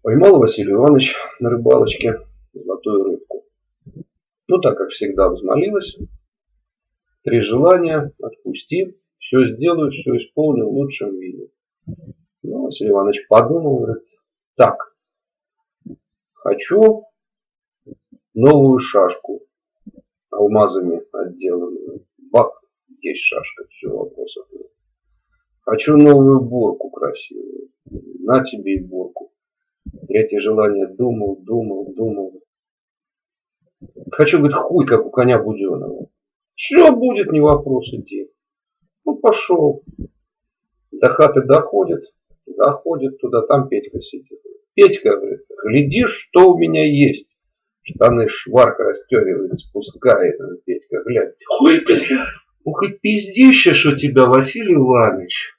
Поймал Василий Иванович на рыбалочке золотую рыбку. Ну, так как всегда взмолилась. 3 желания, отпусти, все сделаю, все исполню в лучшем виде. Ну, Василий Иванович подумал, говорит, так, хочу новую шашку, алмазами отделанную. Бах, есть шашка, все, вопросов нет. Хочу новую бурку красивую. На тебе и бурку. 3 желание думал. Хочу, говорит, хуй, как у коня Буденного. Все будет, не вопрос, иди. Ну, пошел. До хаты доходит, заходит туда, там Петька сидит. Петька, говорит, глядишь, что у меня есть. Штаны шварка расстегивает, спускает. Петька, глядь. Хуй, блядь. Ух и пиздище, что тебя, Василий Иванович.